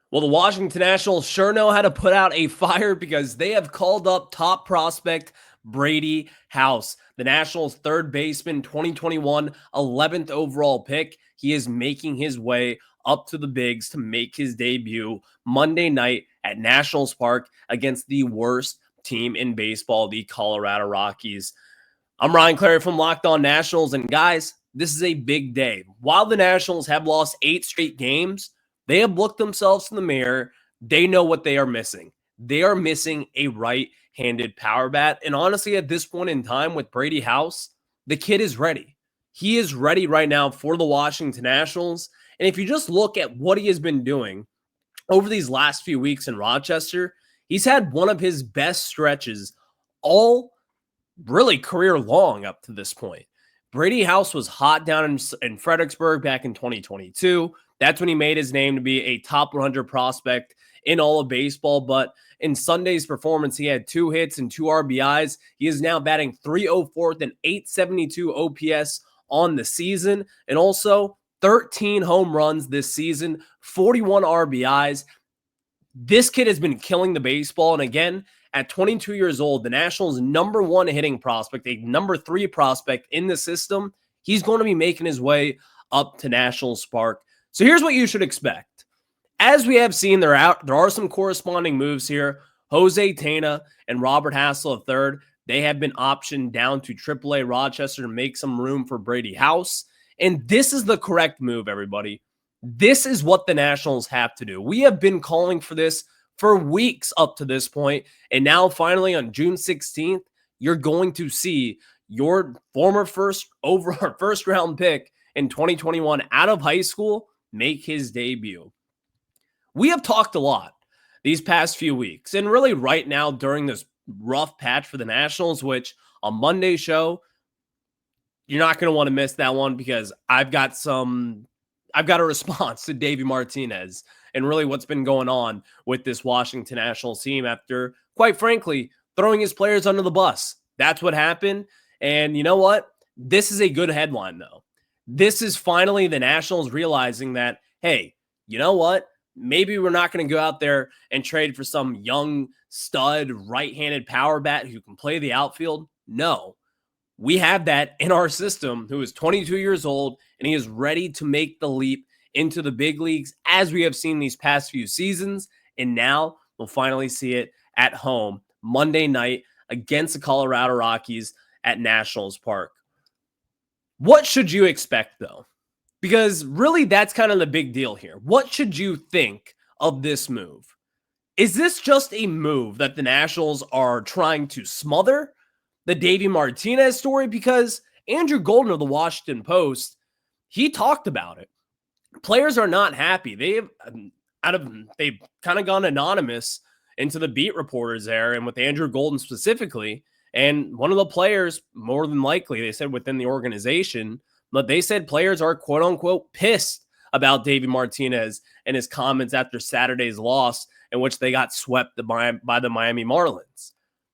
Well, the Washington Nationals sure know how to put out a fire because they have called up top prospect Brady House, the Nationals' third baseman, 2021 11th overall pick. He is making his way up to the bigs to make his debut Monday night at Nationals Park against the worst team in baseball, the Colorado Rockies. I'm Ryan Clary from Locked On Nationals, and guys, this is a big day. While the Nationals have lost 8 straight games, they have looked themselves in the mirror. They know what they are missing. They are missing a right-handed power bat, and honestly, at this point in time with Brady House, the kid is ready. He is ready right now for the Washington Nationals, and if you just look at what he has been doing over these last few weeks in Rochester, he's had one of his best stretches all really career long up to this point. Brady House was hot down in Fredericksburg back in 2022. That's when he made his name to be a top 100 prospect in all of baseball. But in Sunday's performance, he had 2 hits and 2 RBIs. He is now batting .304 and .872 OPS on the season, and also 13 home runs this season, 41 RBIs. This kid has been killing the baseball. And again, at 22 years old, the Nationals' number 1 hitting prospect, a number 3 prospect in the system, he's going to be making his way up to Nationals Park. So here's what you should expect. As we have seen, there are some corresponding moves here. Jose Tena and Robert Hassel III, they have been optioned down to AAA Rochester to make some room for Brady House. And this is the correct move, everybody. This is what the Nationals have to do. We have been calling for this for weeks up to this point, and now finally on June 16th, you're going to see your former first round pick in 2021 out of high school make his debut. We have talked a lot these past few weeks, and really right now during this rough patch for the Nationals, which on Monday's show, you're not going to want to miss that one because I've got a response to Davey Martinez and really what's been going on with this Washington Nationals team after, quite frankly, throwing his players under the bus. That's what happened. And you know what? This is a good headline, though. This is finally the Nationals realizing that, hey, you know what? Maybe we're not going to go out there and trade for some young stud right-handed power bat who can play the outfield. No. We have that in our system who is 22 years old, and he is ready to make the leap into the big leagues as we have seen these past few seasons. And now we'll finally see it at home Monday night against the Colorado Rockies at Nationals Park. What should you expect, though? Because really that's kind of the big deal here. What should you think of this move? Is this just a move that the Nationals are trying to smother the Davey Martinez story? Because Andrew Golden of the Washington Post, he talked about it. Players are not happy. They've kind of gone anonymous into the beat reporters there, and with Andrew Golden specifically. And one of the players, more than likely, they said within the organization, but they said players are quote unquote pissed about Davey Martinez and his comments after Saturday's loss, in which they got swept by the Miami Marlins.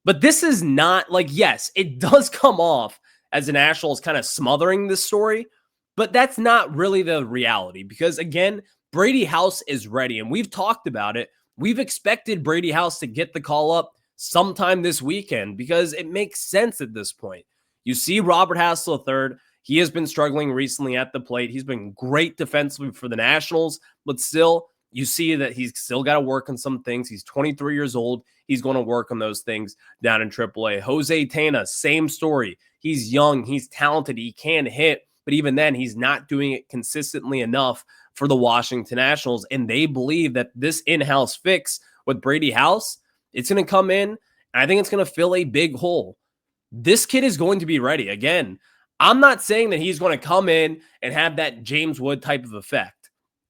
But this is not like, yes, it does come off as the Nationals kind of smothering this story, but that's not really the reality because, again, Brady House is ready, and we've talked about it. We've expected Brady House to get the call up sometime this weekend because it makes sense at this point. You see Robert Hassel III, he has been struggling recently at the plate. He's been great defensively for the Nationals, but still, you see that he's still got to work on some things. He's 23 years old. He's going to work on those things down in AAA. Jose Tena, same story. He's young. He's talented. He can hit. But even then, he's not doing it consistently enough for the Washington Nationals. And they believe that this in-house fix with Brady House, it's going to come in, and I think it's going to fill a big hole. This kid is going to be ready. Again, I'm not saying that he's going to come in and have that James Wood type of effect.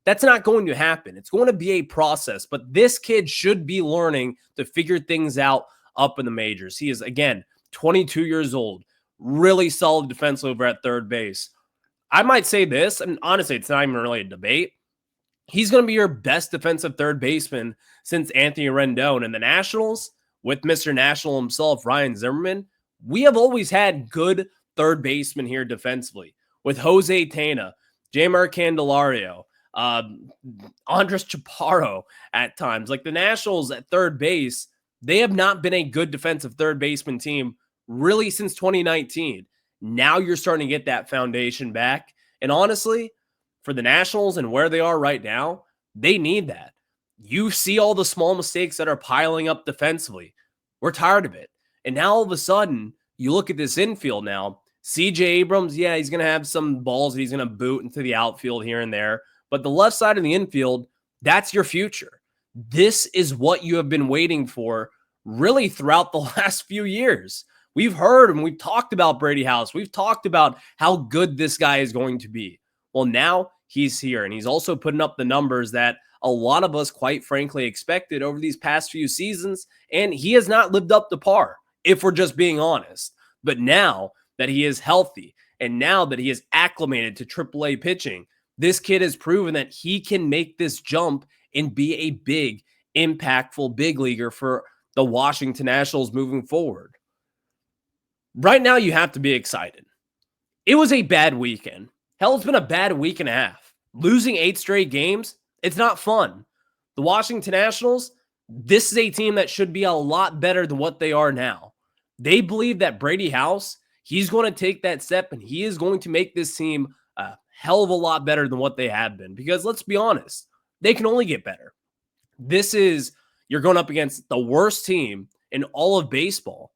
That's not going to happen. It's going to be a process, but this kid should be learning to figure things out up in the majors. He is, again, 22 years old, really solid defense over at third base. I might say this, and honestly, it's not even really a debate. He's going to be your best defensive third baseman since Anthony Rendon. And the Nationals, with Mr. National himself, Ryan Zimmerman, we have always had good third basemen here defensively with Jose Tena, Jeimer Candelario, um, Andres Chaparro at times. Like the Nationals at third base, they have not been a good defensive third baseman team really since 2019. Now you're starting to get that foundation back. And honestly, for the Nationals and where they are right now, they need that. You see all the small mistakes that are piling up defensively. We're tired of it. And now all of a sudden, you look at this infield now. CJ Abrams, yeah, he's going to have some balls that he's going to boot into the outfield here and there. But the left side of the infield, that's your future. This is what you have been waiting for really throughout the last few years. We've heard and we've talked about Brady House. We've talked about how good this guy is going to be. Well, now he's here, and he's also putting up the numbers that a lot of us, quite frankly, expected over these past few seasons, and he has not lived up to par, if we're just being honest. But now that he is healthy, and now that he is acclimated to AAA pitching, this kid has proven that he can make this jump and be a big, impactful big leaguer for the Washington Nationals moving forward. Right now, you have to be excited. It was a bad weekend. Hell, it's been a bad week and a half. Losing 8 straight games, it's not fun. The Washington Nationals, this is a team that should be a lot better than what they are now. They believe that Brady House, he's going to take that step and he is going to make this team a hell of a lot better than what they have been. Because let's be honest, they can only get better. You're going up against the worst team in all of baseball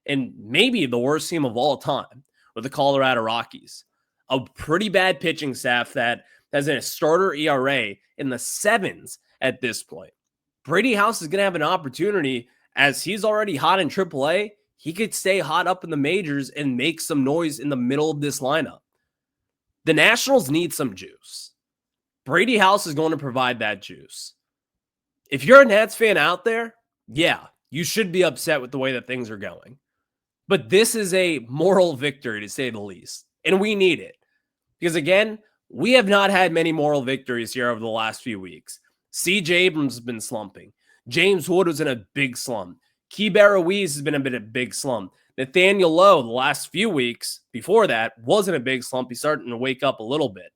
and maybe the worst team of all time with the Colorado Rockies. A pretty bad pitching staff that has a starter ERA in the 7s at this point. Brady House is going to have an opportunity, as he's already hot in AAA. He could stay hot up in the majors and make some noise in the middle of this lineup. The Nationals need some juice. Brady House is going to provide that juice. If you're a Nats fan out there, yeah, you should be upset with the way that things are going. But this is a moral victory, to say the least. And we need it. Because again, we have not had many moral victories here over the last few weeks. CJ Abrams has been slumping. James Wood was in a big slump. Keibert Ruiz has been a bit of a big slump. Nathaniel Lowe, the last few weeks before that, wasn't a big slump. He's starting to wake up a little bit.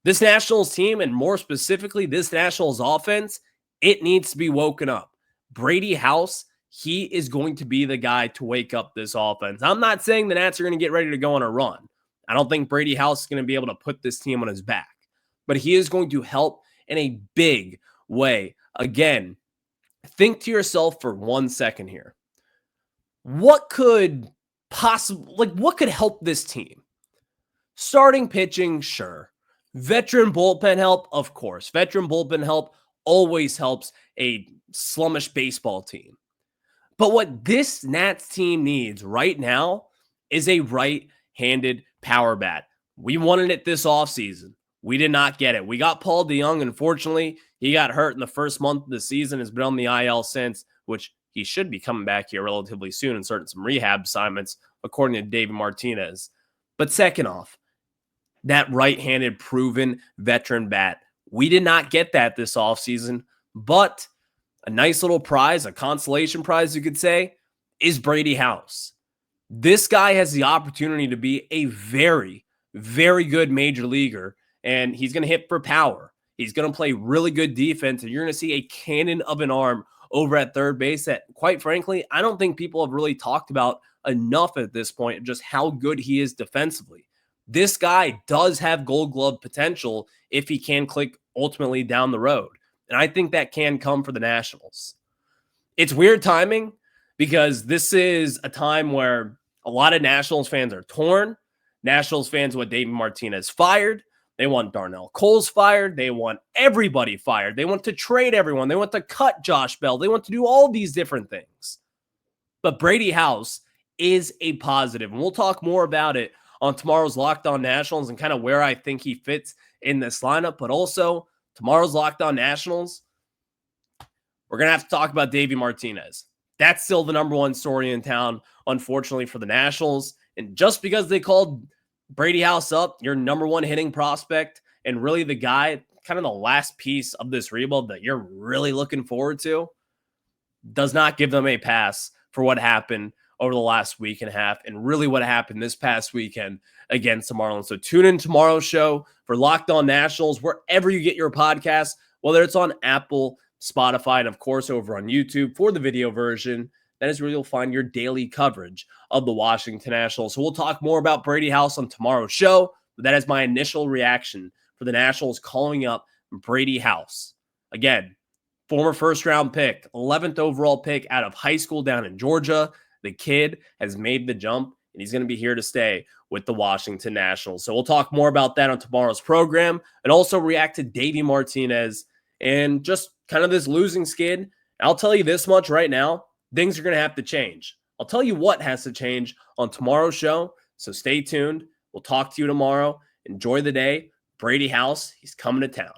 This Nationals team, and more specifically, this Nationals offense, it needs to be woken up. Brady House, he is going to be the guy to wake up this offense. I'm not saying the Nats are going to get ready to go on a run. I don't think Brady House is going to be able to put this team on his back, but he is going to help in a big way. Again, think to yourself for 1 second here. What could help this team? Starting pitching, sure. Veteran bullpen help, of course. Veteran bullpen help always helps a slummish baseball team. But what this Nats team needs right now is a right-handed power bat. We wanted it this offseason. We did not get it. We got Paul DeJong. Unfortunately, he got hurt in the first month of the season, has been on the IL since, which he should be coming back here relatively soon and starting some rehab assignments, according to David Martinez. But second off, that right-handed proven veteran bat. We did not get that this offseason, but a nice little prize, a consolation prize, you could say, is Brady House. This guy has the opportunity to be a very, very good major leaguer, and he's going to hit for power. He's going to play really good defense, and you're going to see a cannon of an arm over at third base that, quite frankly, I don't think people have really talked about enough at this point, just how good he is defensively. This guy does have Gold Glove potential if he can click ultimately down the road. And I think that can come for the Nationals. It's weird timing because this is a time where a lot of Nationals fans are torn. Nationals fans want David Martinez fired. They want Darnell Coles fired. They want everybody fired. They want to trade everyone. They want to cut Josh Bell. They want to do all these different things. But Brady House is a positive, and we'll talk more about it on tomorrow's Locked On Nationals and kind of where I think he fits in this lineup. But also, tomorrow's Locked On Nationals, we're going to have to talk about Davey Martinez. That's still the number one story in town, unfortunately, for the Nationals. And just because they called Brady House up, your number one hitting prospect, and really the guy, kind of the last piece of this rebuild that you're really looking forward to, does not give them a pass for what happened over the last week and a half and really what happened this past weekend against the Marlins. So tune in tomorrow's show for Locked On Nationals, wherever you get your podcasts, whether it's on Apple, Spotify, and of course over on YouTube for the video version. That is where you'll find your daily coverage of the Washington Nationals. So we'll talk more about Brady House on tomorrow's show, but that is my initial reaction for the Nationals calling up Brady House. Again, former first-round pick, 11th overall pick out of high school down in Georgia. The kid has made the jump, and he's going to be here to stay with the Washington Nationals. So we'll talk more about that on tomorrow's program and also react to Davey Martinez and just kind of this losing skid. I'll tell you this much right now, things are going to have to change. I'll tell you what has to change on tomorrow's show, so stay tuned. We'll talk to you tomorrow. Enjoy the day. Brady House, he's coming to town.